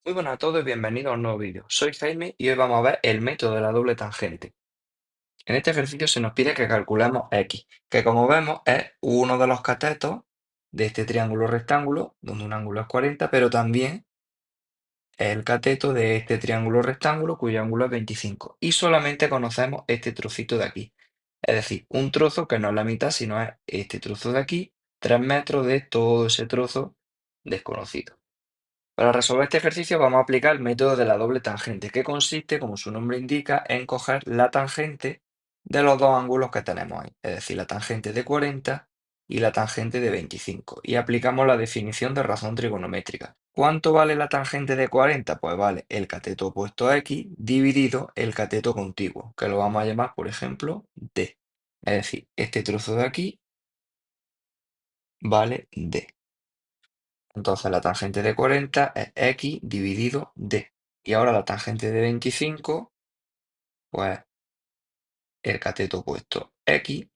Muy buenas a todos y bienvenidos a un nuevo vídeo. Soy Jaime y hoy vamos a ver el método de la doble tangente. En este ejercicio se nos pide que calculemos x, que como vemos es uno de los catetos de este triángulo rectángulo, donde un ángulo es 40, pero también es el cateto de este triángulo rectángulo cuyo ángulo es 25. Y solamente conocemos este trocito de aquí. Es decir, un trozo que no es la mitad, sino es este trozo de aquí, 3 metros de todo ese trozo desconocido. Para resolver este ejercicio vamos a aplicar el método de la doble tangente, que consiste, como su nombre indica, en coger la tangente de los dos ángulos que tenemos ahí, es decir, la tangente de 40 y la tangente de 25, y aplicamos la definición de razón trigonométrica. ¿Cuánto vale la tangente de 40? Pues vale el cateto opuesto a x dividido el cateto contiguo, que lo vamos a llamar, por ejemplo, d. Es decir, este trozo de aquí vale d. Entonces la tangente de 40 es x dividido d. Y ahora la tangente de 25, pues el cateto opuesto x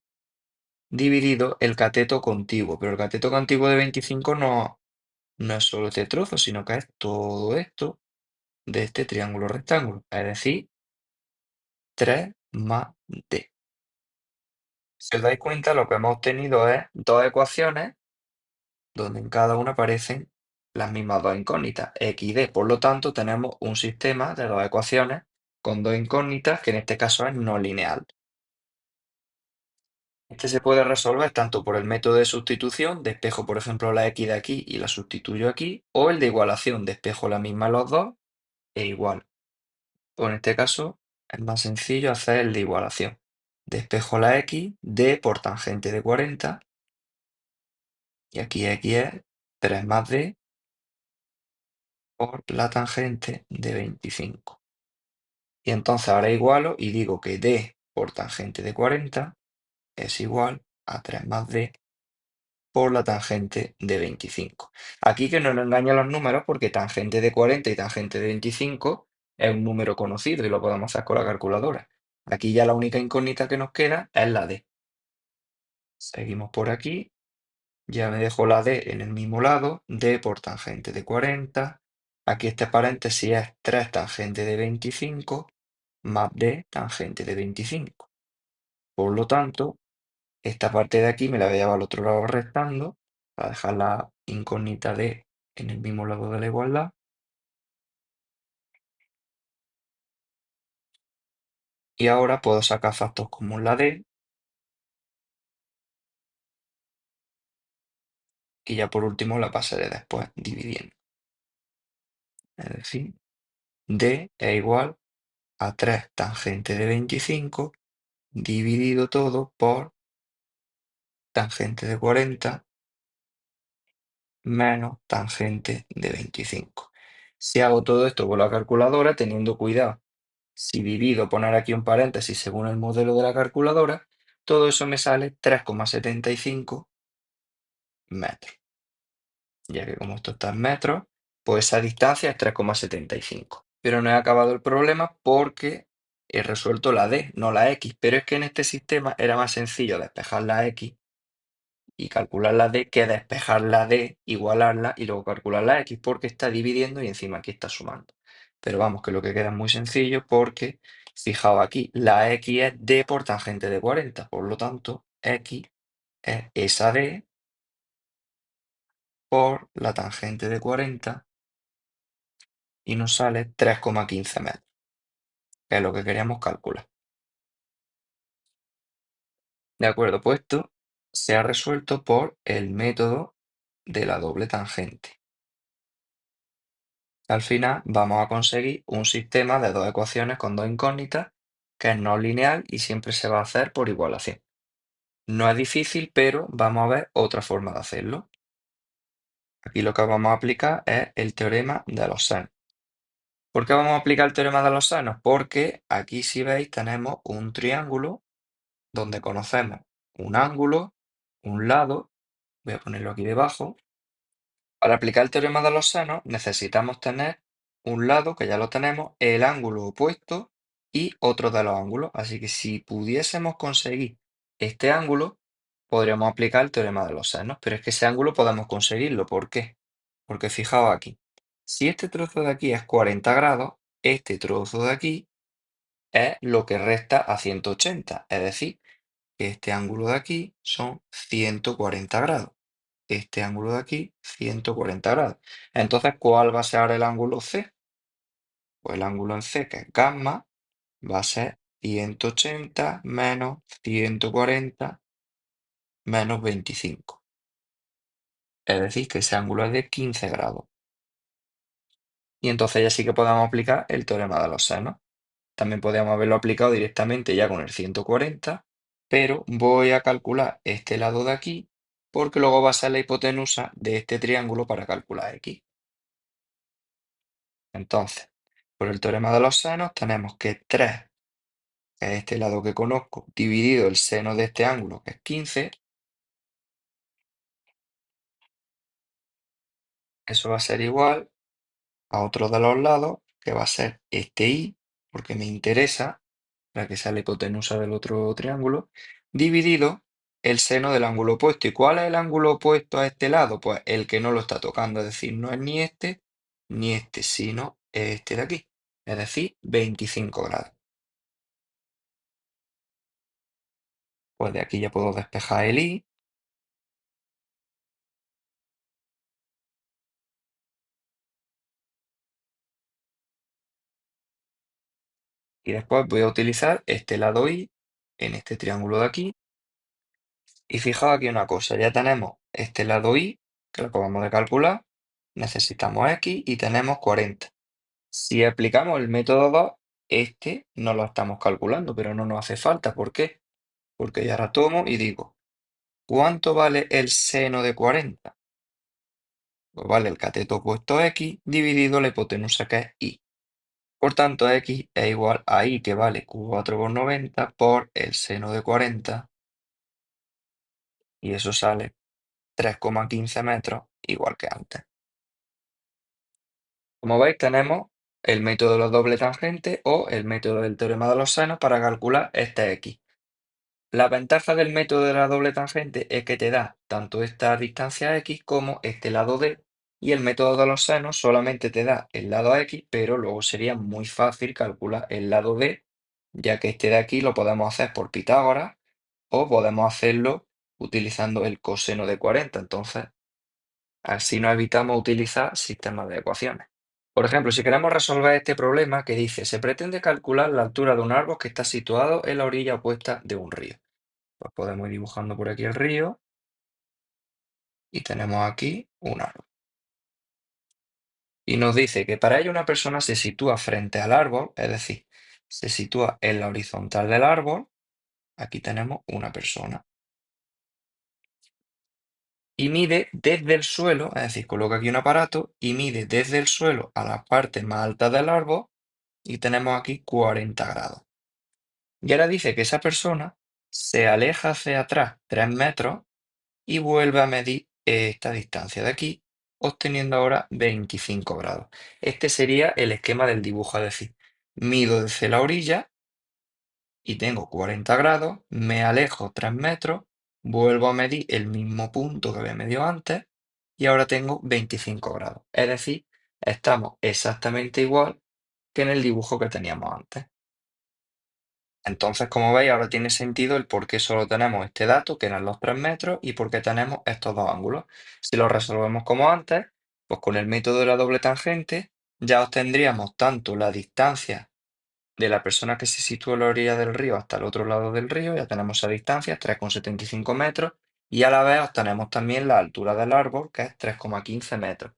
dividido el cateto contiguo. Pero el cateto contiguo de 25 no es solo este trozo, sino que es todo esto de este triángulo rectángulo. Es decir, 3 más d. Si os dais cuenta, lo que hemos obtenido es dos ecuaciones donde en cada una aparecen las mismas dos incógnitas, x y d. Por lo tanto, tenemos un sistema de dos ecuaciones con dos incógnitas que en este caso es no lineal. Este se puede resolver tanto por el método de sustitución, despejo por ejemplo la x de aquí y la sustituyo aquí, o el de igualación, despejo la misma en los dos e igual. O en este caso es más sencillo hacer el de igualación. Despejo la x, d por tangente de 40, y aquí x es 3 más d por la tangente de 25. Y entonces ahora igualo y digo que d por tangente de 40 es igual a 3 más d por la tangente de 25. Aquí que no nos engañan los números porque tangente de 40 y tangente de 25 es un número conocido y lo podemos hacer con la calculadora. Aquí ya la única incógnita que nos queda es la d. Seguimos por aquí. Ya me dejo la d en el mismo lado, d por tangente de 40. Aquí este paréntesis es 3 tangente de 25 más d tangente de 25. Por lo tanto, esta parte de aquí me la voy a llevar al otro lado restando para dejar la incógnita d en el mismo lado de la igualdad. Y ahora puedo sacar factos como la d y ya por último la pasaré después dividiendo. Es decir, d es igual a 3 tangente de 25 dividido todo por tangente de 40 menos tangente de 25. Si hago todo esto con la calculadora, teniendo cuidado, si divido, poner aquí un paréntesis según el modelo de la calculadora, todo eso me sale 3,75 metros. Ya que como esto está en metros, pues esa distancia es 3,75. Pero no he acabado el problema porque he resuelto la d, no la x. Pero es que en este sistema era más sencillo despejar la x y calcular la d que despejar la d, igualarla y luego calcular la x porque está dividiendo y encima aquí está sumando. Pero vamos, que lo que queda es muy sencillo porque, fijaos aquí, la x es d por tangente de 40, por lo tanto, x es esa d por la tangente de 40 y nos sale 3,15 metros, que es lo que queríamos calcular. De acuerdo, pues esto se ha resuelto por el método de la doble tangente. Al final vamos a conseguir un sistema de dos ecuaciones con dos incógnitas que es no lineal y siempre se va a hacer por igualación. No es difícil, pero vamos a ver otra forma de hacerlo. Aquí lo que vamos a aplicar es el teorema de los senos. ¿Por qué vamos a aplicar el teorema de los senos? Porque aquí, si veis, tenemos un triángulo donde conocemos un ángulo, un lado, voy a ponerlo aquí debajo. Para aplicar el teorema de los senos necesitamos tener un lado, que ya lo tenemos, el ángulo opuesto y otro de los ángulos. Así que si pudiésemos conseguir este ángulo, podríamos aplicar el teorema de los senos. Pero es que ese ángulo podemos conseguirlo. ¿Por qué? Porque fijaos aquí. Si este trozo de aquí es 40 grados, este trozo de aquí es lo que resta a 180, es decir, que este ángulo de aquí son 140 grados. Este ángulo de aquí, 140 grados. Entonces, ¿cuál va a ser el ángulo C? Pues el ángulo en C, que es gamma, va a ser 180 menos 140 menos 25. Es decir, que ese ángulo es de 15 grados. Y entonces ya sí que podemos aplicar el teorema de los senos. También podríamos haberlo aplicado directamente ya con el 140, pero voy a calcular este lado de aquí porque luego va a ser la hipotenusa de este triángulo para calcular x. Entonces, por el teorema de los senos tenemos que 3, que es este lado que conozco, dividido el seno de este ángulo, que es 15, eso va a ser igual a otro de los lados, que va a ser este y, porque me interesa, para que sea la hipotenusa del otro triángulo, dividido el seno del ángulo opuesto. ¿Y cuál es el ángulo opuesto a este lado? Pues el que no lo está tocando, es decir, no es ni este, sino este de aquí, es decir, 25 grados. Pues de aquí ya puedo despejar el i, y después voy a utilizar este lado i en este triángulo de aquí. Y fijaos aquí una cosa, ya tenemos este lado i, que lo acabamos de calcular, necesitamos x y tenemos 40. Si aplicamos el método 2, este no lo estamos calculando, pero no nos hace falta. ¿Por qué? Porque yo ahora tomo y digo, ¿cuánto vale el seno de 40? Pues vale el cateto opuesto x dividido la hipotenusa que es y. Por tanto, x es igual a y, que vale 4,90 por el seno de 40, y eso sale 3,15 metros, igual que antes. Como veis, tenemos el método de los doble tangentes o el método del teorema de los senos para calcular este x. La ventaja del método de la doble tangente es que te da tanto esta distancia x como este lado d, y el método de los senos solamente te da el lado x, pero luego sería muy fácil calcular el lado d, ya que este de aquí lo podemos hacer por Pitágoras o podemos hacerlo utilizando el coseno de 40. Entonces, así nos evitamos utilizar sistemas de ecuaciones. Por ejemplo, si queremos resolver este problema que dice, se pretende calcular la altura de un árbol que está situado en la orilla opuesta de un río. Pues podemos ir dibujando por aquí el río y tenemos aquí un árbol. Y nos dice que para ello una persona se sitúa frente al árbol, es decir, se sitúa en la horizontal del árbol. Aquí tenemos una persona. Y mide desde el suelo, es decir, coloca aquí un aparato y mide desde el suelo a la parte más alta del árbol, y tenemos aquí 40 grados. Y ahora dice que esa persona se aleja hacia atrás 3 metros y vuelve a medir esta distancia de aquí, obteniendo ahora 25 grados. Este sería el esquema del dibujo, es decir, mido desde la orilla y tengo 40 grados, me alejo 3 metros, vuelvo a medir el mismo punto que había medido antes y ahora tengo 25 grados. Es decir, estamos exactamente igual que en el dibujo que teníamos antes. Entonces, como veis, ahora tiene sentido el por qué solo tenemos este dato, que eran los 3 metros, y por qué tenemos estos dos ángulos. Si lo resolvemos como antes, pues con el método de la doble tangente ya obtendríamos tanto la distancia de la persona que se sitúa en la orilla del río hasta el otro lado del río, ya tenemos esa distancia, 3,75 metros, y a la vez obtenemos también la altura del árbol, que es 3,15 metros.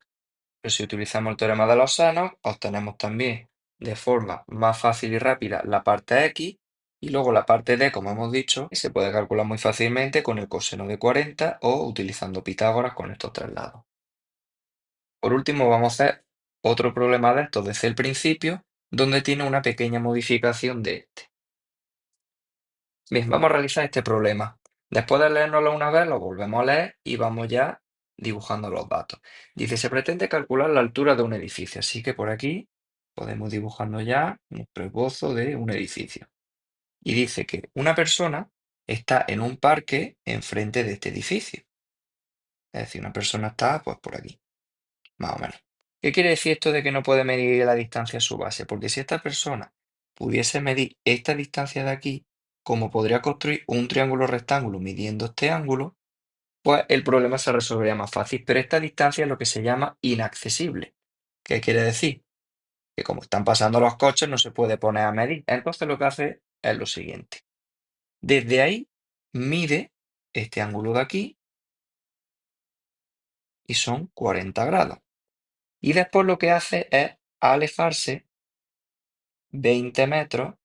Pero si utilizamos el teorema de los senos, obtenemos también de forma más fácil y rápida la parte x, y luego la parte d, como hemos dicho, se puede calcular muy fácilmente con el coseno de 40 o utilizando Pitágoras con estos tres lados. Por último, vamos a hacer otro problema de estos desde el principio, donde tiene una pequeña modificación de este. Bien, vamos a realizar este problema. Después de leérnoslo una vez, lo volvemos a leer y vamos ya dibujando los datos. Dice, se pretende calcular la altura de un edificio, así que por aquí podemos dibujando ya nuestro esbozo de un edificio. Y dice que una persona está en un parque enfrente de este edificio. Es decir, una persona está pues por aquí, más o menos. ¿Qué quiere decir esto de que no puede medir la distancia a su base? Porque si esta persona pudiese medir esta distancia de aquí, como podría construir un triángulo rectángulo midiendo este ángulo, pues el problema se resolvería más fácil. Pero esta distancia es lo que se llama inaccesible. ¿Qué quiere decir? Que como están pasando los coches no se puede poner a medir. Entonces lo que hace es lo siguiente. Desde ahí mide este ángulo de aquí y son 40 grados. Y después lo que hace es alejarse 20 metros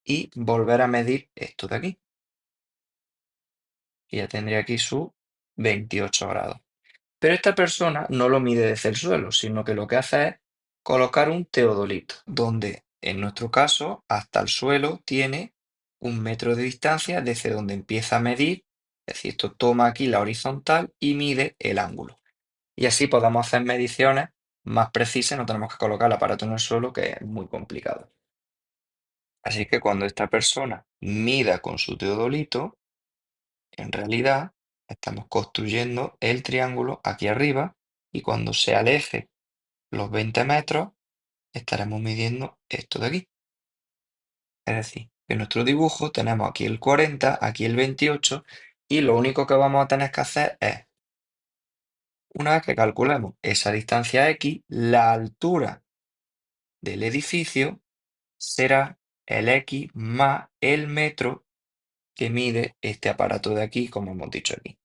y volver a medir esto de aquí. Y ya tendría aquí sus 28 grados. Pero esta persona no lo mide desde el suelo, sino que lo que hace es colocar un teodolito, donde en nuestro caso hasta el suelo tiene 1 metro de distancia desde donde empieza a medir, es decir, esto toma aquí la horizontal y mide el ángulo. Y así podamos hacer mediciones más precisas, no tenemos que colocar el aparato en el suelo, que es muy complicado. Así que cuando esta persona mida con su teodolito, en realidad estamos construyendo el triángulo aquí arriba y cuando se aleje los 20 metros estaremos midiendo esto de aquí. Es decir, que en nuestro dibujo tenemos aquí el 40, aquí el 28 y lo único que vamos a tener que hacer es, una vez que calculemos esa distancia X, la altura del edificio será el X más el metro que mide este aparato de aquí, como hemos dicho aquí.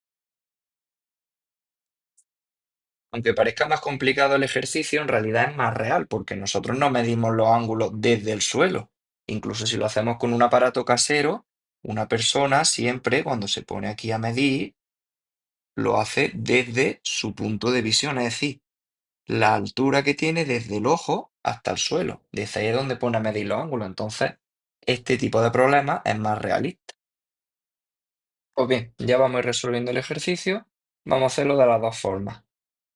Aunque parezca más complicado el ejercicio, en realidad es más real, porque nosotros no medimos los ángulos desde el suelo. Incluso si lo hacemos con un aparato casero, una persona siempre cuando se pone aquí a medir, lo hace desde su punto de visión, es decir, la altura que tiene desde el ojo hasta el suelo. Desde ahí es donde pone a medir los ángulos. Entonces, este tipo de problemas es más realista. Pues bien, ya vamos a ir resolviendo el ejercicio. Vamos a hacerlo de las dos formas.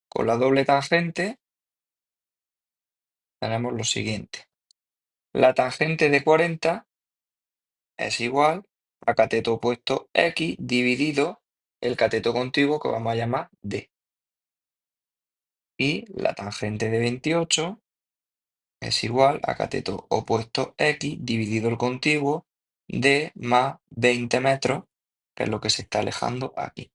Con la doble tangente tenemos lo siguiente. La tangente de 40 es igual a cateto opuesto X dividido el cateto contiguo que vamos a llamar D. Y la tangente de 28 es igual a cateto opuesto X dividido el contiguo D más 20 metros, que es lo que se está alejando aquí.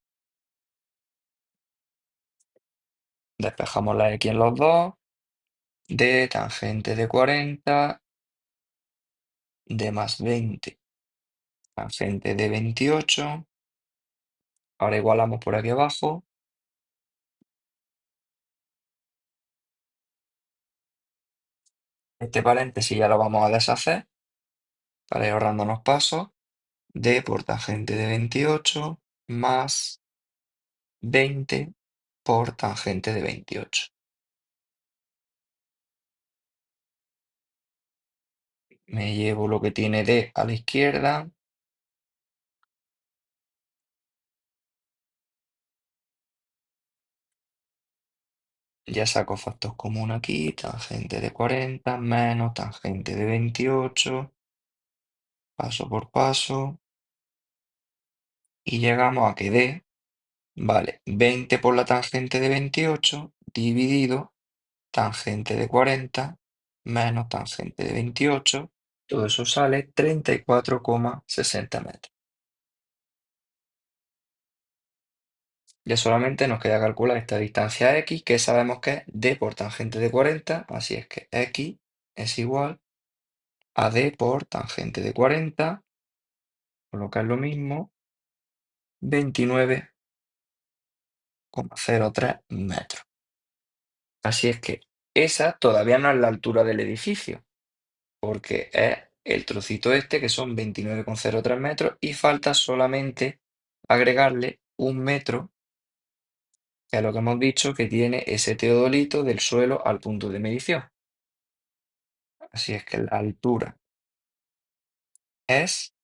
Despejamos la X en los dos. D tangente de 40, D más 20, tangente de 28. Ahora igualamos por aquí abajo. Este paréntesis ya lo vamos a deshacer para ir ahorrándonos pasos. D por tangente de 28 más 20 por tangente de 28. Me llevo lo que tiene D a la izquierda. Ya saco factor común aquí. Tangente de 40 menos tangente de 28. Paso por paso. Y llegamos a que D vale 20 por la tangente de 28 dividido tangente de 40 menos tangente de 28. Todo eso sale 34,60 metros. Ya solamente nos queda calcular esta distancia X, que sabemos que es D por tangente de 40, así es que X es igual a D por tangente de 40, por lo que es lo mismo, 29,03 metros. Así es que esa todavía no es la altura del edificio, porque es el trocito este, que son 29,03 metros, y falta solamente agregarle 1 metro, que es lo que hemos dicho que tiene ese teodolito del suelo al punto de medición. Así es que la altura es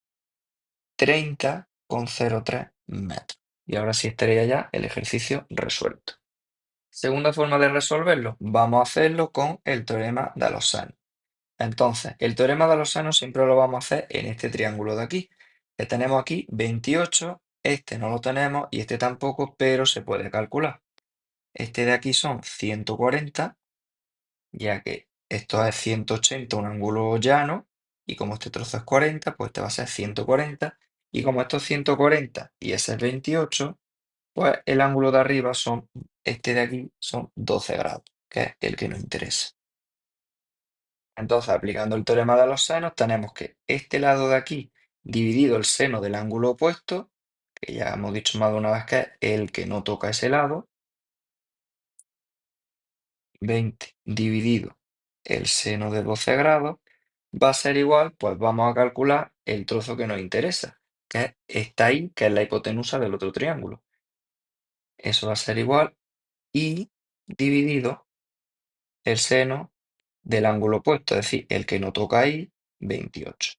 30,03 metros. Y ahora sí estaría ya el ejercicio resuelto. Segunda forma de resolverlo, vamos a hacerlo con el teorema de Lozano. Entonces, el teorema de Lozano siempre lo vamos a hacer en este triángulo de aquí, que tenemos aquí 28, este no lo tenemos y este tampoco, pero se puede calcular. Este de aquí son 140 ya que esto es 180, un ángulo llano, y como este trozo es 40, pues este va a ser 140, y como esto es 140 y ese es 28, pues el ángulo de arriba este de aquí son 12 grados, que es el que nos interesa. Entonces, aplicando el teorema de los senos, tenemos que este lado de aquí dividido el seno del ángulo opuesto, que ya hemos dicho más de una vez que es el que no toca ese lado, 20 dividido el seno de 12 grados, va a ser igual, pues vamos a calcular el trozo que nos interesa, que es esta y, que es la hipotenusa del otro triángulo. Eso va a ser igual y dividido el seno del ángulo opuesto, es decir, el que no toca ahí, 28.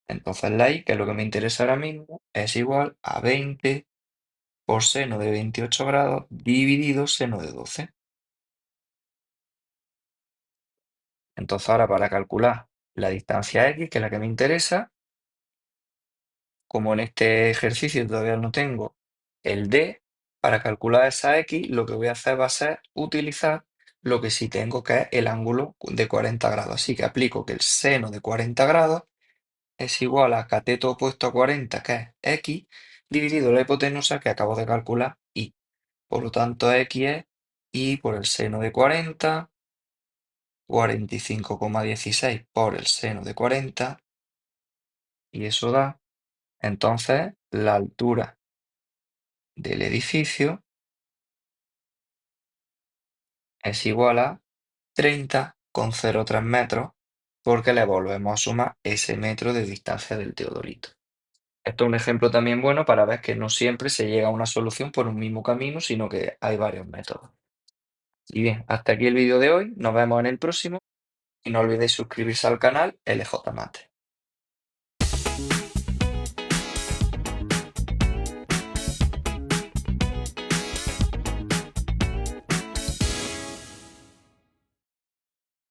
Entonces la y, que es lo que me interesa ahora mismo, es igual a 20 por seno de 28 grados dividido seno de 12. Entonces ahora para calcular la distancia x, que es la que me interesa, como en este ejercicio todavía no tengo el d, para calcular esa x, lo que voy a hacer va a ser utilizar lo que sí tengo, que es el ángulo de 40 grados. Así que aplico que el seno de 40 grados es igual a cateto opuesto a 40, que es x, dividido la hipotenusa que acabo de calcular, y. Por lo tanto, x es y por el seno de 40, 45,16 por el seno de 40, y eso da, entonces, la altura del edificio es igual a 30,03 metros, porque le volvemos a sumar ese metro de distancia del teodolito. Esto es un ejemplo también bueno para ver que no siempre se llega a una solución por un mismo camino, sino que hay varios métodos. Y bien, hasta aquí el vídeo de hoy, nos vemos en el próximo y no olvidéis suscribirse al canal LJ Mate.